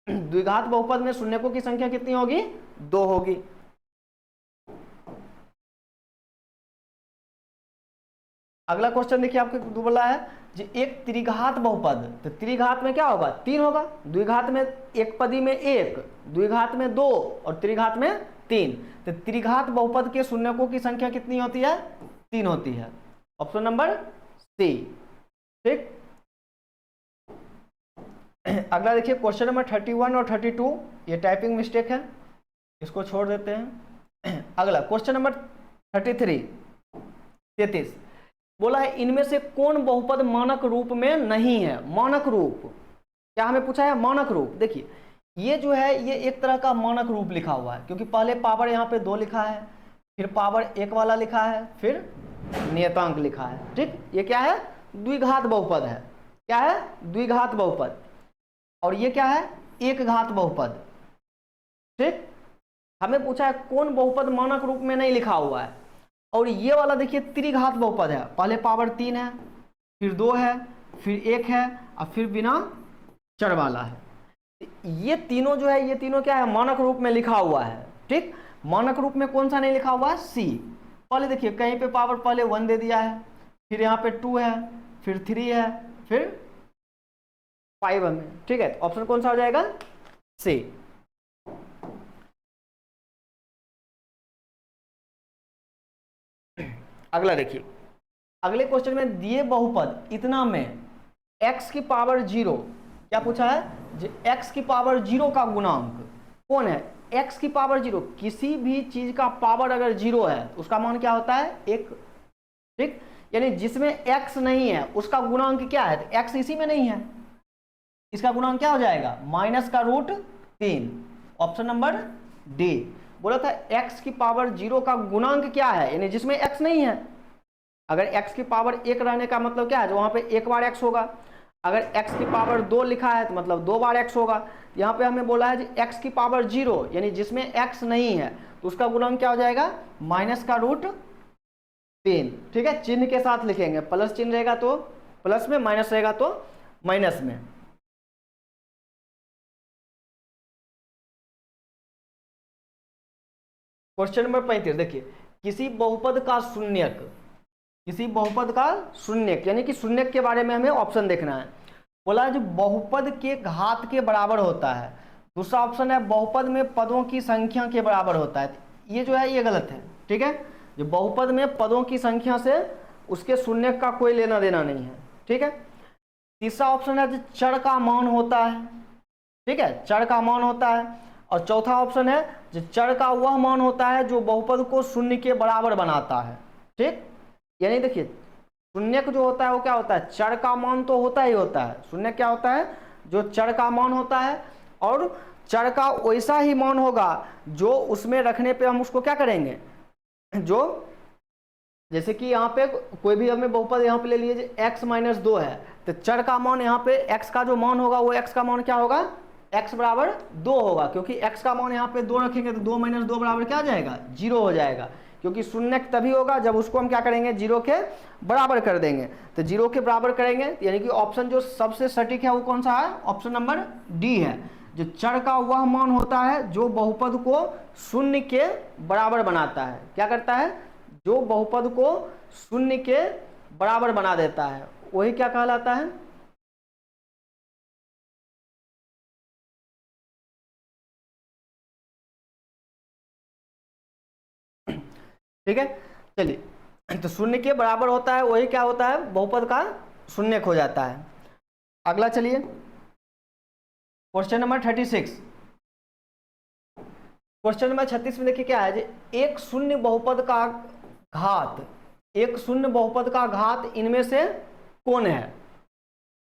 द्विघात बहुपद में शून्यकों की संख्या कितनी होगी, 2 होगी। अगला क्वेश्चन देखिए आपको बोला है जी, एक त्रिघात बहुपद। तो त्रिघात में क्या होगा, 3 होगा। द्विघात में एक पदी में 1, द्विघात में 2 और त्रिघात में 3। तो त्रिघात बहुपद के शून्यकों की संख्या कितनी होती है, 3 होती है। ऑप्शन नंबर सी, ठीक। अगला देखिए क्वेश्चन नंबर 31 और 32, ये टाइपिंग मिस्टेक है, इसको छोड़ देते हैं। अगला क्वेश्चन नंबर 33 बोला है, इनमें से कौन बहुपद मानक रूप में नहीं है। मानक रूप क्या हमें पूछा है, मानक रूप। देखिए ये जो है ये एक तरह का मानक रूप लिखा हुआ है, क्योंकि पहले पावर यहाँ पे 2 लिखा है, फिर पावर 1 वाला लिखा है, फिर नियतांक लिखा है, ठीक। ये क्या है, द्विघात बहुपद है। क्या है, द्विघात बहुपद। और ये क्या है, एक घात बहुपद, ठीक। हमें पूछा है कौन बहुपद मानक रूप में नहीं लिखा हुआ है। और ये वाला देखिए त्रिघात बहुपद है, पहले पावर 3 है, फिर 2 है, फिर 1 है, और फिर बिना चर वाला है। ये तीनों जो है, ये तीनों क्या है, मानक रूप में लिखा हुआ है, ठीक। मानक रूप में कौन सा नहीं लिखा हुआ है, सी। पहले देखिए कहीं पे पावर पहले 1 दे दिया है, फिर यहाँ पे 2 है, फिर 3 है, फिर 5 है, ठीक है। ऑप्शन कौन सा हो जाएगा, सी। अगला देखिए, अगले क्वेश्चन में दिए बहुपद इतना में x की पावर 0, क्या पूछा है, x की पावर 0 का गुणांक कौन है। x की पावर 0, किसी भी चीज का पावर अगर 0 है तो उसका मान क्या होता है, 1, ठीक। यानी जिसमें x नहीं है उसका गुणांक क्या है, तो x इसी में नहीं है, इसका गुणांक क्या हो जाएगा, -√3। Option number D. बोला था x की पावर 0 का गुणांक क्या है, यानी जिसमें x नहीं है। अगर x की पावर 1 रहने का मतलब क्या है, जो वहां पे 1 बार x होगा। अगर x की पावर 2 लिखा है तो मतलब 2 बार x होगा। यहाँ पे हमें बोला है जी x की पावर 0, यानी जिसमें x नहीं है तो उसका गुणांक क्या हो जाएगा, -√3, ठीक है। चिन्ह के साथ लिखेंगे, प्लस चिन्ह रहेगा तो प्लस में, माइनस रहेगा तो माइनस में। क्वेश्चन नंबर 35 देखिए, किसी बहुपद का शून्यक, किसी बहुपद का शून्यक, यानी कि शून्यक के बारे में हमें ऑप्शन देखना है। बोला जो बहुपद के घात के बराबर होता है। दूसरा ऑप्शन है बहुपद में पदों की संख्या के बराबर होता है। ये जो है ये गलत है, ठीक है। जो बहुपद में पदों की संख्या से उसके शून्यक का कोई लेना देना नहीं है, ठीक है। तीसरा ऑप्शन है जो चर का मान होता है, ठीक है, चर का मान होता है। और चौथा ऑप्शन है जो चर का वह मान होता है जो बहुपद को शून्य के बराबर बनाता है, ठीक। यानी देखिए शून्यक जो होता है वो क्या होता है, चर का मान तो होता ही होता है। शून्यक क्या होता है, जो चर का मान होता है, और चर का वैसा ही मान होगा जो उसमें रखने पे हम उसको क्या करेंगे, जो जैसे कि यहाँ पे कोई भी हमें बहुपद यहाँ पे ले लीजिए x-2 है, तो चर का मान यहाँ पे x का जो मान होगा वो x का मान क्या होगा, x बराबर 2 होगा। क्योंकि x का मान यहाँ पे 2 रखेंगे तो 2 - 2 बराबर क्या आ जाएगा, 0 हो जाएगा। क्योंकि शून्यक तभी होगा जब उसको हम क्या करेंगे, 0 के बराबर कर देंगे। तो 0 के बराबर करेंगे, यानी कि ऑप्शन जो सबसे सटीक है वो कौन सा है, ऑप्शन नंबर डी है। जो चर का वह मान होता है जो बहुपद को शून्य के बराबर बनाता है। क्या करता है, जो बहुपद को शून्य के बराबर बना देता है, वही क्या कहलाता है, ठीक है। चलिए, तो शून्य के बराबर होता है वही क्या होता है, बहुपद का शून्यक हो जाता है। अगला चलिए क्वेश्चन नंबर 36। क्वेश्चन नंबर 36 में देखिए क्या है, एक शून्य बहुपद का घात एक शून्य बहुपद का घात इनमें से कौन है।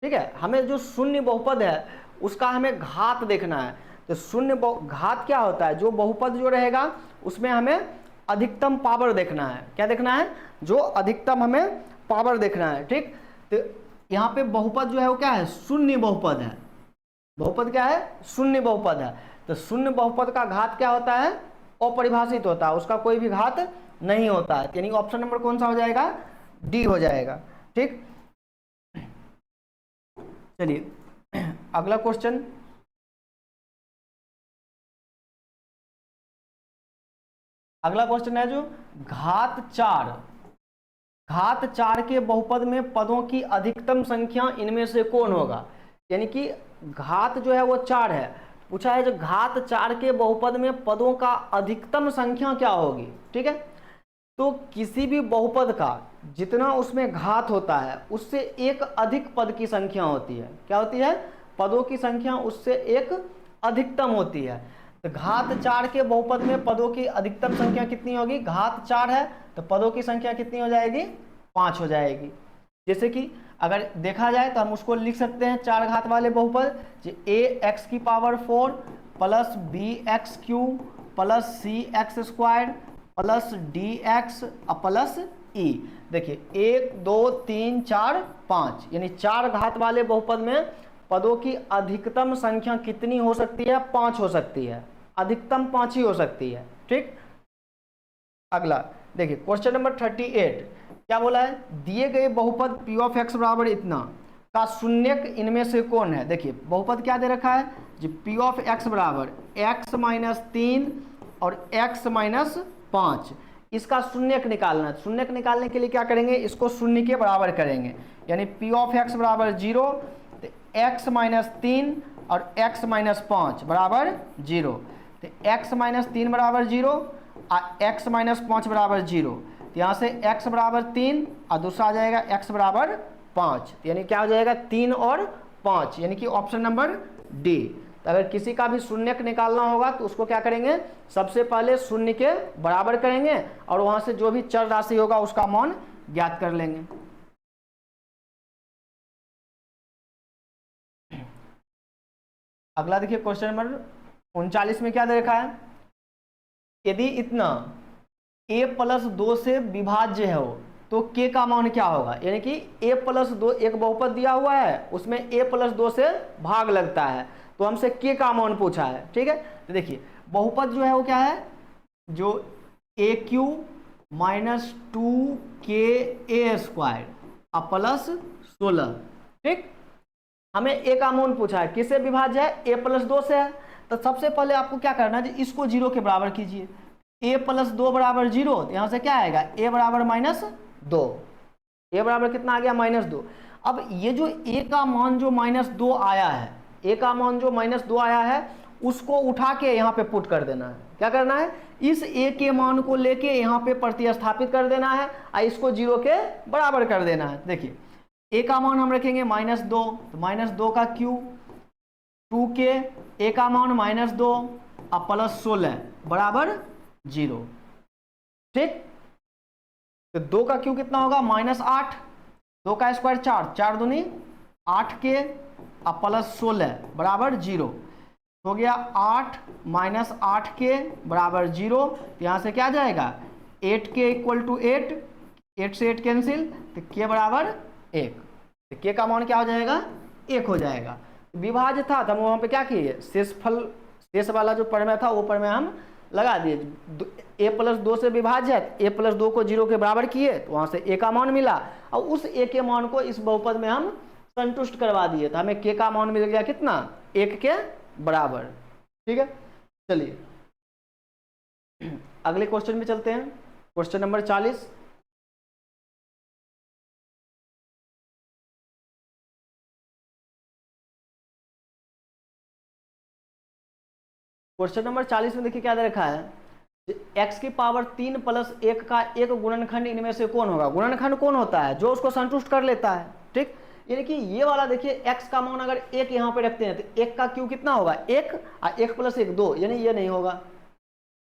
ठीक है, हमें जो शून्य बहुपद है उसका हमें घात देखना है। तो शून्य घात क्या होता है, जो बहुपद जो रहेगा उसमें हमें अधिकतम पावर देखना है। क्या देखना है, जो अधिकतम हमें पावर देखना है। ठीक, तो यहाँ पे बहुपद जो है वो क्या है, शून्य बहुपद है। बहुपद क्या है, शून्य बहुपद है। तो शून्य बहुपद का घात क्या होता है, अपरिभाषित होता है, उसका कोई भी घात नहीं होता है। यानी ऑप्शन नंबर कौन सा हो जाएगा, डी हो जाएगा। ठीक, चलिए अगला क्वेश्चन। अगला क्वेश्चन है जो घात 4 के बहुपद में पदों की अधिकतम संख्या इनमें से कौन होगा। यानी कि घात जो है वो 4 है, पूछा है जो घात 4 के बहुपद में पदों का अधिकतम संख्या क्या होगी। ठीक है, तो किसी भी बहुपद का जितना उसमें घात होता है उससे एक अधिक पद की संख्या होती है। क्या होती है, पदों की संख्या उससे एक अधिकतम होती है। तो घात 4 के बहुपद में पदों की अधिकतम संख्या कितनी होगी, घात 4 है तो पदों की संख्या कितनी हो जाएगी, 5 हो जाएगी। जैसे कि अगर देखा जाए तो हम उसको लिख सकते हैं 4 घात वाले बहुपद, ax⁴ plus bx³ plus cx² plus dx plus e। देखिए 1 2 3 4 5, यानी 4 घात वाले बहुपद में पदों की अधिकतम संख्या कितनी हो सकती है, 5 हो सकती है, अधिकतम 5 ही हो सकती है। ठीक, अगला देखिए क्वेश्चन नंबर 38 क्या बोला है, दिए गए बहुपद p ऑफ x बराबर इतना का शून्यक इनमें से कौन है। देखिए बहुपद क्या दे रखा है जी, p ऑफ x बराबर x - 3 और x - 5, इसका शून्यक निकालना है। शून्यक निकालने के लिए क्या करेंगे, इसको शून्य के बराबर करेंगे, यानी p ऑफ x बराबर 0, तो x - 3 और x - 5 बराबर 0, तो x - 3 बराबर 0 और x - 5 बराबर 0। तो यहाँ से x बराबर 3 और दूसरा आ जाएगा x बराबर 5, यानी क्या हो जाएगा 3 और 5, यानी कि ऑप्शन नंबर डी। तो अगर किसी का भी शून्यक निकालना होगा तो उसको क्या करेंगे, सबसे पहले शून्य के बराबर करेंगे और वहाँ से जो भी चर राशि होगा उसका मान ज्ञात कर लेंगे। अगला देखिए क्वेश्चन नंबर 39 में क्या दे रखा है, यदि इतना a+2 से विभाज्य है तो k का मान क्या होगा। यानी कि a+2 एक बहुपद दिया हुआ है, उसमें a+2 से भाग लगता है, तो हमसे k का मान पूछा है। ठीक है, तो देखिए बहुपद जो है वो क्या है, जो a³ - 2ka² प्लस 16। ठीक, हमें a का मान पूछा है, किससे विभाज्य है, a+2 से है। तो सबसे पहले आपको क्या करना है, इसको 0 के बराबर कीजिए, a+2 बराबर 0, तो यहाँ से क्या आएगा a बराबर -2, a बराबर कितना आ गया -2। अब ये जो a का मान जो -2 आया है, a का मान जो -2 आया है उसको उठा के यहाँ पे पुट कर देना है। क्या करना है, इस a के मान को लेके यहाँ पे प्रतिस्थापित कर देना है और इसको 0 के बराबर कर देना है। देखिए a का मान हम रखेंगे -2, तो -2 का क्यूब 2k, a का मान -2 और प्लस 16 बराबर 0। ठीक, तो 2 का क्यूब कितना होगा -8, 2 का स्क्वायर 4, 4 दूनी 8k और प्लस 16 बराबर 0 हो गया। 8 - 8k बराबर 0, तो यहाँ से क्या जाएगा 8k = 8, 8 से 8 कैंसिल, तो k बराबर 1, तो k का मान क्या हो जाएगा 1 हो जाएगा। विभाज्य था तो हम वहाँ पे क्या किए, शेष वाला जो प्रमेय था वो प्रमेय हम लगा दिए। a+2 से विभाज्य है, a+2 को 0 के बराबर किए तो वहाँ से a का मान मिला और उस a के मान को इस बहुपद में हम संतुष्ट करवा दिए, तो हमें k का मान मिल गया कितना, 1 के बराबर। ठीक है, चलिए अगले क्वेश्चन में चलते हैं, क्वेश्चन नंबर 40। क्वेश्चन नंबर 40 में देखिए क्या दे रखा है, x की पावर 3 + 1 का एक गुणनखंड इनमें से कौन होगा। गुणनखंड कौन होता है, जो उसको संतुष्ट कर लेता है। ठीक, यानी कि ये वाला देखिए x का मान अगर 1 यहाँ पे रखते हैं तो 1 का क्यू कितना होगा 1 और 1 + 1 2, यानी ये नहीं होगा।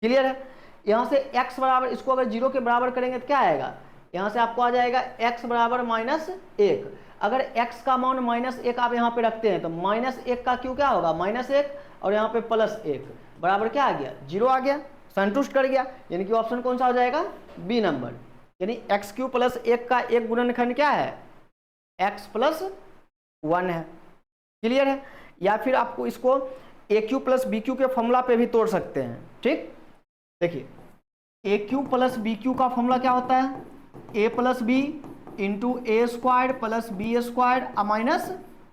क्लियर है, यहाँ से x बराबर, इसको अगर 0 के बराबर करेंगे तो क्या आएगा, यहाँ से आपको आ जाएगा x बराबर -1। अगर x का मान -1 आप यहाँ पे रखते हैं तो -1 का क्यू क्या होगा, -1, और यहाँ पे +1 बराबर क्या आ गया, 0 आ गया, संतुष्ट कर गया। यानी कि ऑप्शन कौन सा हो जाएगा, बी नंबर। यानी x³ + 1 का एक गुणनखंड क्या है, x + 1 है। क्लियर है। या फिर आपको इसको AQ + BQ के फॉर्मूला पे भी तोड़ सकते हैं। ठीक, देखिए AQ + BQ का फॉर्मूला क्या होता है, A + B into A² + B²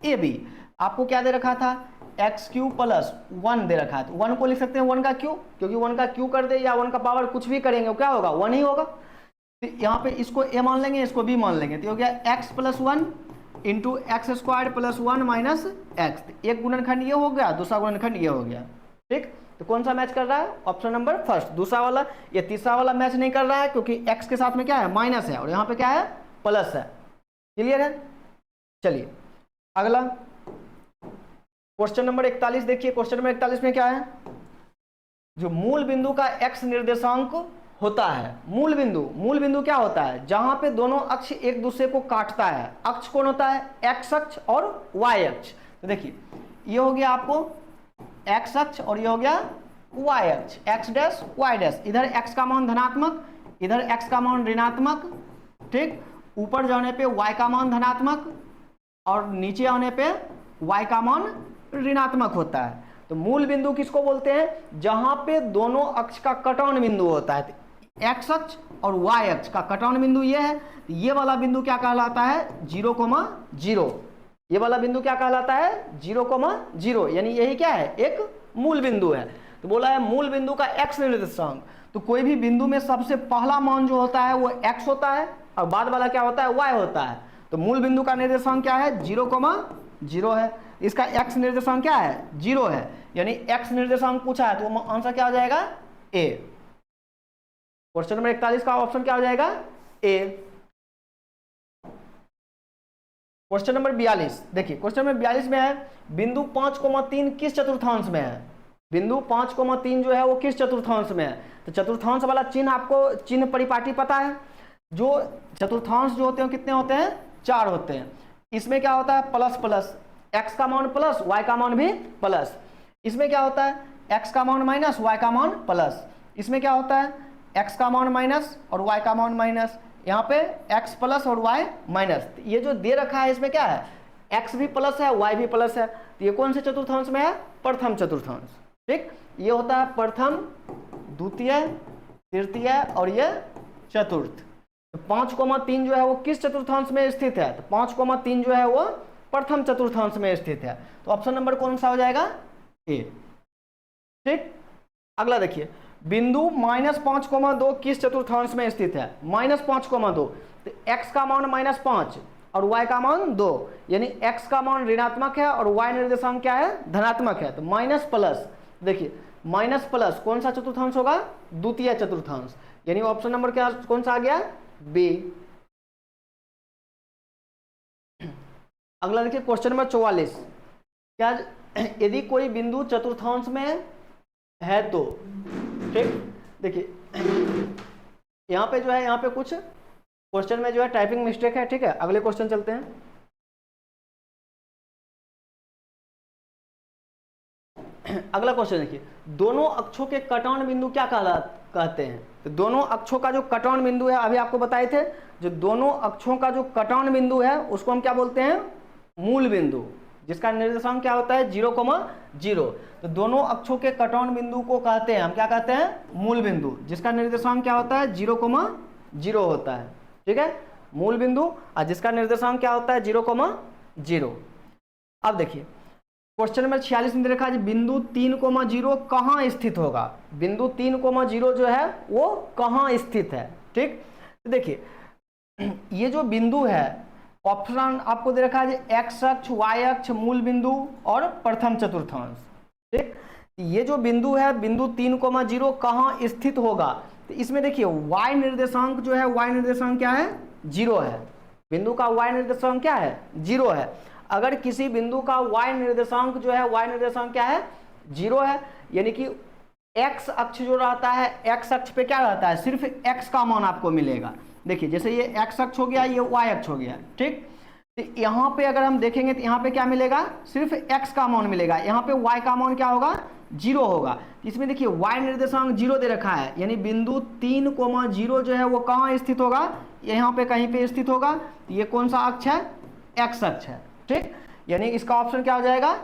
-AB। आपको क्या दे रखा था, x³ + 1 दे रखा है, तो 1 को लिख सकते हैं 1 का क्यू, क्योंकि 1 का क्यू कर दे या 1 का पावर कुछ भी करेंगे क्या होगा, 1 ही होगा। तो यहाँ पे इसको A मान लेंगे, इसको B मान लेंगे, तो हो गया x + 1 इंटू x² + 1 - x। एक गुणनखंड ये हो गया, दूसरा गुणनखंड ये हो गया। ठीक, तो कौन सा मैच कर रहा है, ऑप्शन नंबर फर्स्ट। दूसरा वाला, ये तीसरा वाला मैच नहीं कर रहा है, क्योंकि x के साथ में क्या है, माइनस है, और यहाँ पे क्या है, प्लस है। क्लियर है। चलिए अगला क्वेश्चन नंबर 41 देखिए। क्वेश्चन नंबर 41 में क्या है, जो मूल बिंदु का x निर्देशांक होता है, मूल बिंदु क्या होता है, जहां पे दोनों अक्ष एक दूसरे को काटता है। अक्ष कौन होता है, x अक्ष और y अक्ष। तो देखिए ये हो गया आपको x अक्ष और ये हो गया y अक्ष, x' y'। इधर x का मान धनात्मक, इधर x का मान ऋणात्मक। ठीक, ऊपर जाने पे y का मान धनात्मक और नीचे आने पे y का मान ऋणात्मक होता है। तो मूल बिंदु किसको बोलते हैं, जहां पे दोनों अक्ष का कटान बिंदु होता है। x अक्ष और y अक्ष का कटान बिंदु ये है, ये वाला बिंदु क्या कहलाता है, 0,0। ये वाला बिंदु क्या कहलाता है, 0,0। यानी यही क्या है, एक मूल बिंदु है। तो बोला है मूल बिंदु का x निर्देशांक। तो कोई भी बिंदु में सबसे पहला मान जो होता है वो x होता है, और बाद वाला क्या होता है, y होता है। तो मूल बिंदु का निर्देशांक क्या है, 0,0 है। इसका x निर्देशांक क्या है, 0 है। यानी x निर्देशांक पूछा है तो आंसर क्या हो जाएगा, A। क्वेश्चन नंबर 41 का ऑप्शन क्या हो जाएगा, A। क्वेश्चन नंबर 42 देखिए। क्वेश्चन नंबर 42 में है, बिंदु 5,3 किस चतुर्थांश में है। बिंदु 5,3 जो है वो किस चतुर्थांश में है। तो चतुर्थांश वाला चिन्ह, आपको चिन्ह परिपाटी पता है। जो चतुर्थांश जो होते हैं कितने होते हैं, 4 होते हैं। इसमें क्या होता है, प्लस प्लस, x का मान प्लस, y का मान भी प्लस। इसमें क्या होता है, x का मान माइनस, y का मान प्लस। इसमें क्या होता है, x का मान माइनस और y का मान माइनस। यहाँ पे x प्लस और y माइनस। ये जो दे रखा है इसमें क्या है, x भी प्लस है, y भी प्लस है। तो ये कौन से चतुर्थांश में है, प्रथम चतुर्थांश। ठीक, ये होता है प्रथम, द्वितीय, तृतीय और ये चतुर्थ। तो 5,3 जो है वो किस चतुर्थांश में स्थित है, तो 5,3 जो है वो प्रथम चतुर्थांश में स्थित है। तो ऑप्शन नंबर कौन सा हो जाएगा, ए। ठीक, अगला देखिए, बिंदु -5,2 किस चतुर्थांश में स्थित है, -5,2। तो x का मान -5 और y का मान 2, यानी x का मान ऋणात्मक है और y निर्देशांक क्या है, धनात्मक है। तो माइनस प्लस, देखिए माइनस प्लस कौन सा चतुर्थांश होगा, द्वितीय चतुर्थांश। यानी ऑप्शन नंबर क्या कौन सा आ गया, बी। अगला देखिए क्वेश्चन नंबर 44, क्या यदि कोई बिंदु चतुर्थांश में है तो। ठीक, देखिए यहाँ पे जो है, यहाँ पे कुछ क्वेश्चन में जो है टाइपिंग मिस्टेक है। ठीक है, अगले क्वेश्चन चलते हैं। अगला क्वेश्चन देखिए, दोनों अक्षों के कटान बिंदु क्या कहते हैं। तो दोनों अक्षों का जो कटान बिंदु है, अभी आपको बताए थे, जो दोनों अक्षों का जो कटान बिंदु है उसको हम क्या बोलते हैं, मूल बिंदु, जिसका निर्देशांक क्या होता है, 0,0। तो दोनों अक्षों के कटान बिंदु को कहते हैं, हम क्या कहते हैं, मूल बिंदु, जिसका निर्देशांक क्या होता है, 0,0 होता है। ठीक है, मूल बिंदु और जिसका निर्देशांक क्या होता है, 0,0। अब देखिए क्वेश्चन नंबर 46 में दे रखा है, बिंदु 3,0 कहाँ स्थित होगा। बिंदु 3,0 जो है वो कहाँ स्थित है। ठीक, तो देखिए ये जो बिंदु है, ऑप्शन आपको दे रखा है x अक्ष, y अक्ष, मूल बिंदु और प्रथम चतुर्थांश। ठीक, ये जो बिंदु है, बिंदु 3,0 कहाँ स्थित होगा। तो इसमें देखिए y निर्देशांक जो है, y निर्देशांक क्या है, 0 है। बिंदु का y निर्देशांक क्या है, 0 है। अगर किसी बिंदु का y निर्देशांक जो है, y निर्देशांक क्या है, 0 है, यानी कि एक्स अक्ष जो रहता है, एक्स अक्ष पे क्या रहता है, सिर्फ एक्स का मान आपको मिलेगा। देखिए जैसे ये एक्स अक्ष हो गया, ये वाई अक्ष हो गया, ठीक। तो यहाँ पे अगर हम देखेंगे तो यहाँ पे क्या मिलेगा, सिर्फ एक्स का मान मिलेगा, यहाँ पे वाई का मान क्या होगा, 0 होगा। इसमें देखिए वाई निर्देशांक 0 दे रखा है, यानी बिंदु 3,0 जो है वो कहाँ स्थित होगा, यहाँ पे कहीं पे स्थित होगा। ये कौन सा अक्ष है, एक्स अक्ष है, ठीक। यानी इसका ऑप्शन क्या हो जाएगा,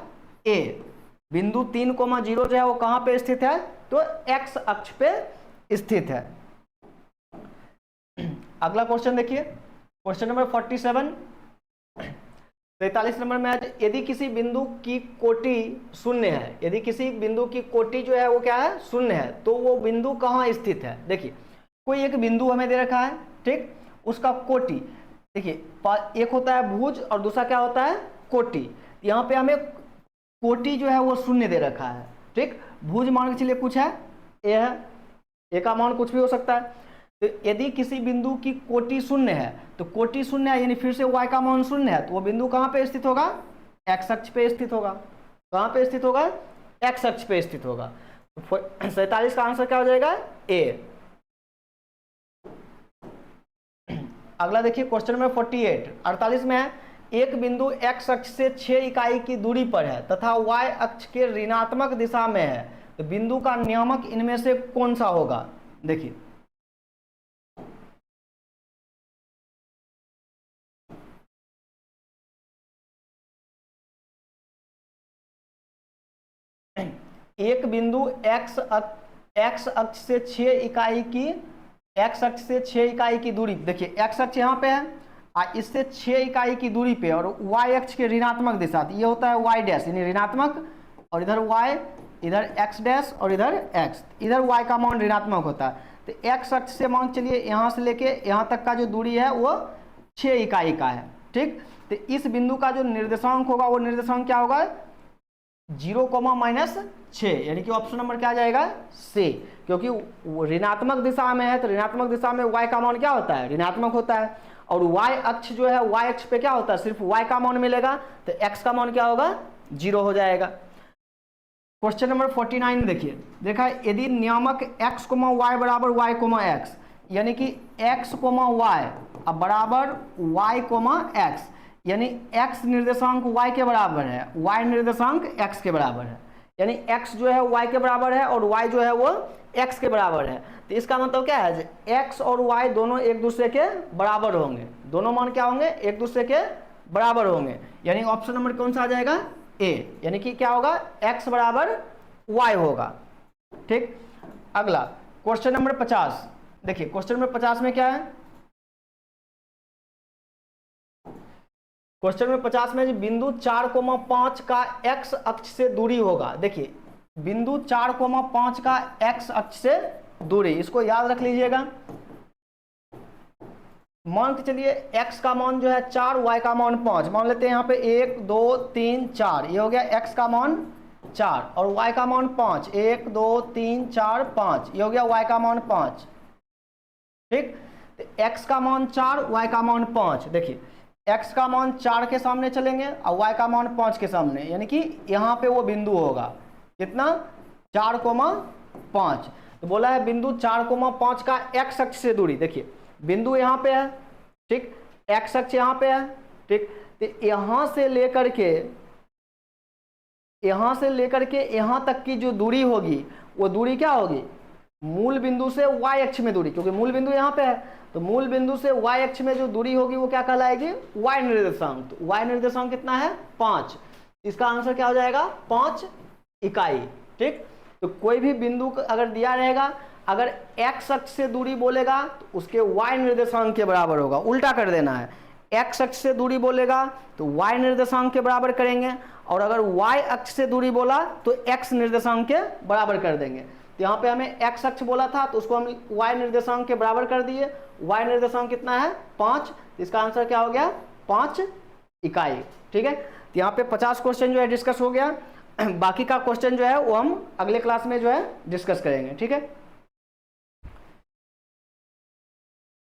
ए। बिंदु 3,0 जो है वो कहाँ पे स्थित है, तो एक्स अक्ष पे स्थित है। अगला क्वेश्चन देखिए, क्वेश्चन नंबर 47, 43 नंबर में, यदि किसी बिंदु की कोटि शून्य है, यदि किसी बिंदु की कोटि जो है वो क्या है, शून्य है, तो वो बिंदु कहाँ स्थित है। देखिए कोई एक बिंदु हमें दे रखा है, ठीक, उसका कोटि, देखिए एक होता है भुज और दूसरा क्या होता है, कोटि। यहाँ पे हमें कोटि जो है वो शून्य दे रखा है, ठीक। भुज मान के चलिए कुछ है, ए है, ए का मान कुछ भी हो सकता है। तो यदि किसी बिंदु की कोटि शून्य है, तो कोटि शून्य है यानी फिर से y का मान शून्य है, तो वो बिंदु कहाँ पे स्थित होगा, x अक्ष पे स्थित होगा। कहाँ पे स्थित होगा, x अक्ष पे स्थित होगा। तो 47 का आंसर क्या हो जाएगा, ए। अगला देखिए क्वेश्चन नंबर 48, 48 में है, एक बिंदु x अक्ष से 6 इकाई की दूरी पर है तथा y अक्ष के ऋणात्मक दिशा में है, तो बिंदु का नियामक इनमें से कौन सा होगा। देखिए एक बिंदु x अक्ष से 6 इकाई की, x अक्ष से 6 इकाई की दूरी, देखिए x अक्ष यहाँ पे है और इससे 6 इकाई की दूरी पे, और y अक्ष के ऋणात्मक दिशा, ये होता है y डैश यानी ऋणात्मक, और इधर y, इधर x डैश और इधर x, इधर y का मान ऋणात्मक होता है। तो x अक्ष से मान चलिए यहाँ से लेके यहाँ तक का जो दूरी है वो 6 इकाई का है, ठीक। तो इस बिंदु का जो निर्देशांक होगा वो निर्देशांक क्या होगा, 0,-6, यानी कि ऑप्शन नंबर क्या आ जाएगा, सी। क्योंकि ऋणात्मक दिशा में है तो ऋणात्मक दिशा में y का मान क्या होता है, ऋणात्मक होता है, और y अक्ष जो है, y अक्ष पे क्या होता है, सिर्फ y का मान मिलेगा, तो x का मान क्या होगा, 0 हो जाएगा। क्वेश्चन नंबर 49 देखिए, देखा यदि नियामक x, y बराबर y, x, यानी कि x, y अब बराबर y, x, यानी x निर्देशांक y के बराबर है, y निर्देशांक x के बराबर है, यानी x जो है y के बराबर है और y जो है वो x के बराबर है। तो इसका मतलब क्या है, x और y दोनों एक दूसरे के बराबर होंगे, दोनों मान क्या होंगे, एक दूसरे के बराबर होंगे, यानी ऑप्शन नंबर कौन सा आ जाएगा, ए। यानी कि क्या होगा, x बराबर y होगा, ठीक। अगला क्वेश्चन नंबर 50, देखिए क्वेश्चन नंबर 50 में क्या है, क्वेश्चन में 50 में बिंदु 4,5 का x अक्ष से दूरी होगा। देखिए बिंदु 4,5 का x अक्ष से दूरी, इसको याद रख लीजिएगा। मान के चलिए x का मान जो है 4, y का मान 5, मान लेते हैं यहाँ पे 1 2 3 4, ये हो गया x का मान 4 और y का मान 5, 1 2 3 4 5, ये हो गया y का मान 5, ठीक। तो x का मान 4, y का मान 5, देखिए x का मान 4 के सामने चलेंगे और y का मान 5 के सामने, यानी कि यहाँ पे वो बिंदु होगा कितना, 4,5। तो बोला है बिंदु 4,5 का x अक्ष से दूरी, देखिए बिंदु यहाँ पे है, ठीक, x अक्ष यहाँ पे है, ठीक। तो यहाँ से लेकर के यहाँ तक की जो दूरी होगी वो दूरी क्या होगी, मूल बिंदु से y अक्ष में दूरी, क्योंकि मूल बिंदु यहाँ पे है, तो मूल बिंदु से y अक्ष में जो दूरी होगी वो क्या कहलाएगी, y निर्देशांक। तो y निर्देशांक कितना है, 5, इसका आंसर क्या हो जाएगा, 5 इकाई, ठीक। तो कोई भी बिंदु अगर दिया रहेगा, अगर x अक्ष से दूरी बोलेगा तो उसके y निर्देशांक के बराबर होगा, उल्टा कर देना है, x अक्ष से दूरी बोलेगा तो y निर्देशांक के बराबर करेंगे, और अगर y अक्ष से दूरी बोला तो x निर्देशांक के बराबर कर देंगे। तो यहाँ पे हमें x अक्ष बोला था तो उसको हम y निर्देशांक के बराबर कर दिए, y निर्देशांक कितना है, 5, तो इसका आंसर क्या हो गया, 5 इकाई, ठीक है। तो यहाँ पे 50 क्वेश्चन जो है डिस्कस हो गया, बाकी का क्वेश्चन जो है वो हम अगले क्लास में जो है डिस्कस करेंगे, ठीक है।